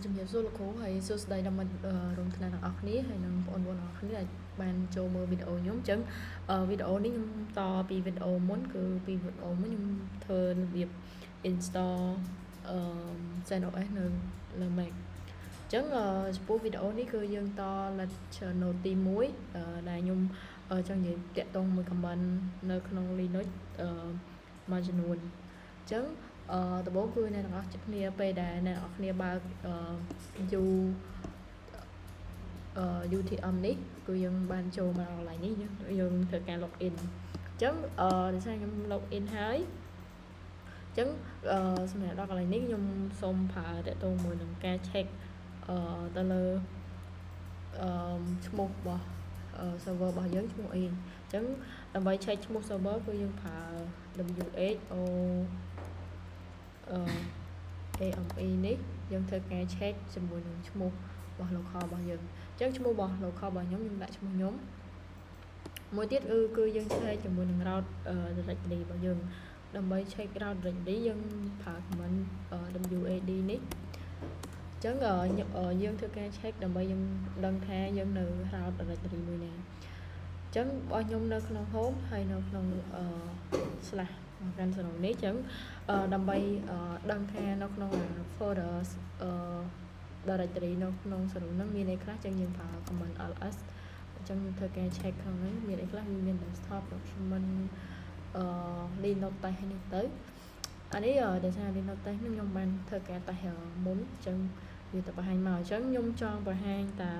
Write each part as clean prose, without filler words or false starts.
ជំរាបសួរលោកគ្រូហើយសួស្តីដល់មិត្តរួមថ្នាក់ទាំងអស់គ្នាហើយនិងបងប្អូនទាំងអស់គ្នាដែលបានចូលមើលវីដេអូខ្ញុំអញ្ចឹងវីដេអូនេះខ្ញុំតពីវីដេអូមុនគឺពីវីដេអូមុនខ្ញុំធ្វើរបៀប install CentOS នៅលើ Mac អញ្ចឹងចំពោះវីដេអូនេះគឺយើងត lecture note ទី1ដែលខ្ញុំចង់និយាយតាក់ទងមួយ comment នៅក្នុង Linux មួយចំនួនអញ្ចឹងដំបូងគឺអ្នកទាំងអស់គ្នាពេលដែលអ្នកទាំងអស់គ្នាបើកUTM នេះគឺយើងបានចូលមកកន្លែងនេះយើងធ្វើការ log in អញ្ចឹងដោយសារខ្ញុំ log in ហើយអញ្ចឹងសម្រាប់ដល់កន្លែងនេះខ្ញុំសូមប្រើតាក់ទងមួយនឹងការ check ទៅលើឈ្មោះរបស់ server របស់យើងឈ្មោះអីអញ្ចឹងដើម្បី check ឈ្មោះ server គឺយើងប្រើ AME នេះយើងធ្វើការ check ជាមួយនឹងឈ្មោះរបស់ local របស់យើងអញ្ចឹងឈ្មោះរបស់ local របស់ខ្ញុំដាក់ឈ្មោះខ្ញុំមួយទៀតគឺយើង check ជាមួយនឹង route directory របស់យើងដើម្បី check route directory យើងប្រើ command WAD នេះអញ្ចឹងយើងធ្វើការ check ដើម្បីយើងដឹងថាយើងនៅ route directory មួយណាអញ្ចឹងរបស់ខ្ញុំនៅក្នុង home ហើយនៅក្នុង slash កាន់សរុបនេះអញ្ចឹងដើម្បីដឹងថានៅក្នុង folder directory នៅក្នុងសរុបហ្នឹងមានអីខ្លះអញ្ចឹងយើងប្រើ command ls អញ្ចឹងធ្វើការ check ខាងនេះមានអីខ្លះមាន desktop document Linux test នេះទៅអានេះដោយសារ Linux test ខ្ញុំបានធ្វើការ test មុនអញ្ចឹងវាទៅបង្ហាញមកអញ្ចឹងខ្ញុំចង់បង្ហាញតា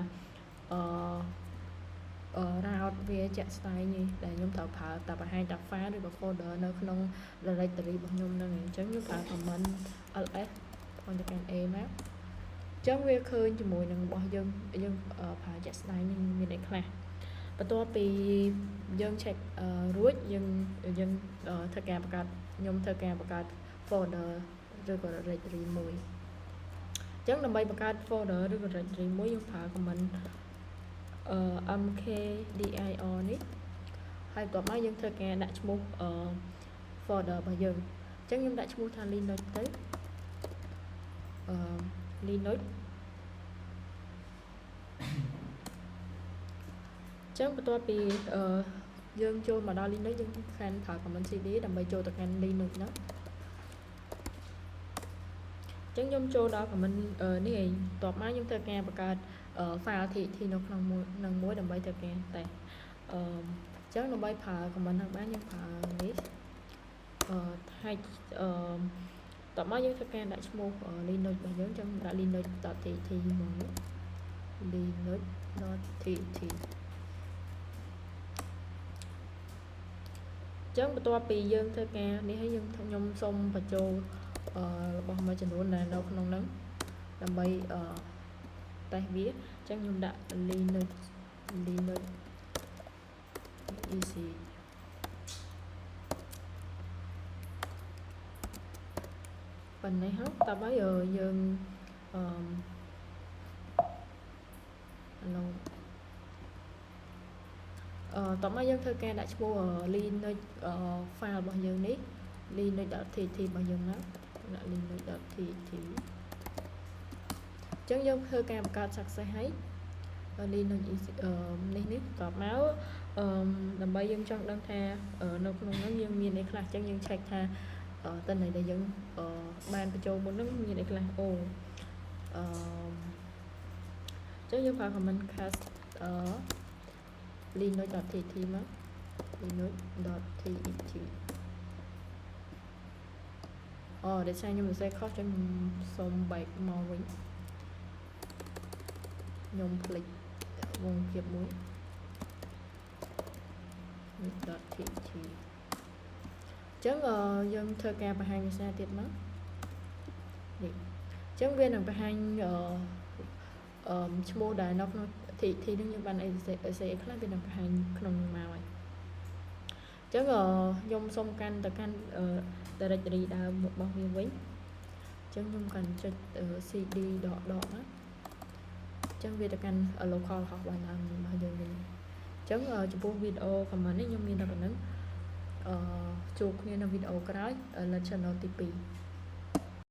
route វាជាក់ស្ដែងនេះដែលខ្ញុំត្រូវប្រើតែបង្ហាញតា file ឬក៏ folder នៅក្នុង directory របស់ខ្ញុំហ្នឹងអញ្ចឹងខ្ញុំប្រើ command ls ផងទៅកាន់ a មកអញ្ចឹងវាឃើញជាមួយនឹងរបស់យើងប្រើជាក់ស្ដែងមានអីខ្លះបន្ទាប់ពីយើង check រួចយើងធ្វើការបង្កើតខ្ញុំធ្វើការបង្កើត folder ឬក៏ directory មួយអញ្ចឹងដើម្បីបង្កើត folder ឬក៏ directory មួយយើងប្រើ command mkdir នេះហើយបន្ទាប់មកយើងធ្វើការដាក់ឈ្មោះfolder របស់យើងអញ្ចឹងខ្ញុំដាក់ឈ្មោះថា Linux ទៅLinux អញ្ចឹងបន្ទាប់ពីយើងចូលមកដល់ Linux យើងខានប្រើ command cd ដើម្បីចូលទៅកាន់ Linux ហ្នឹងអញ្ចឹងខ្ញុំចូលដល់ command នេះឯងបន្ទាប់មកខ្ញុំធ្វើការបង្កើតfile TXT នៅក្នុងមួយដើម្បីធ្វើការតេស្តអញ្ចឹងដើម្បីប្រើ command ហ្នឹងបានយើងប្រើនេះtype តមកយើងធ្វើការដាក់ឈ្មោះ Linux របស់យើងអញ្ចឹងដាក់ linux.txt មក linux.txt អញ្ចឹងបន្ទាប់ពីយើងធ្វើការនេះហើយខ្ញុំសូមបញ្ចូលរបស់មួយចំនួនដែលនៅក្នុងហ្នឹងដើម្បីតេស្តវាអញ្ចឹងខ្ញុំដាក់ linux easy ប៉ុណ្ណេះហើយតើបើយើងតមកយើងធ្វើការដាក់ឈ្មោះ linux file របស់យើងនេះ linux.txt របស់យើងណាដាក់ linux.txt អញ្ចឹងយើងធ្វើការបង្កើត success ហើយ Linux នេះតបមកដើម្បីយើងចង់ដឹងថានៅក្នុងហ្នឹងយើងមានអីខ្លះអញ្ចឹងយើង check ថាតើន័យដែលយើងបានបញ្ចូលមុនហ្នឹងមានអីខ្លះអញ្ចឹងយើងប្រើ command cast linux.txt មក linux.txt ដែលសារខ្ញុំសរសេរខុសចឹងសូមបែកមកវិញខ្ញុំភ្លេចវងភាពមួយ .txt អញ្ចឹងយើងធ្វើការបង្ហាញភាសាទៀតមកនេះអញ្ចឹងវានឹងបង្ហាញឈ្មោះដែលនៅក្នុង TXT នឹងយើងបានអីខ្លះវានឹងបង្ហាញក្នុងនឹងមកហើយអញ្ចឹងខ្ញុំសូមកាន់ទៅកាន់ directory ដើមរបស់វាវិញអញ្ចឹងខ្ញុំកាន់ចុច cd ដកមកអញ្ចឹងវាទៅកាន់ local host របស់យើងវិញអញ្ចឹងចំពោះវីដេអូ comment នេះខ្ញុំមានតែប៉ុណ្្នឹងជួបគ្នានៅវីដេអូក្រោយ lecture note ទី2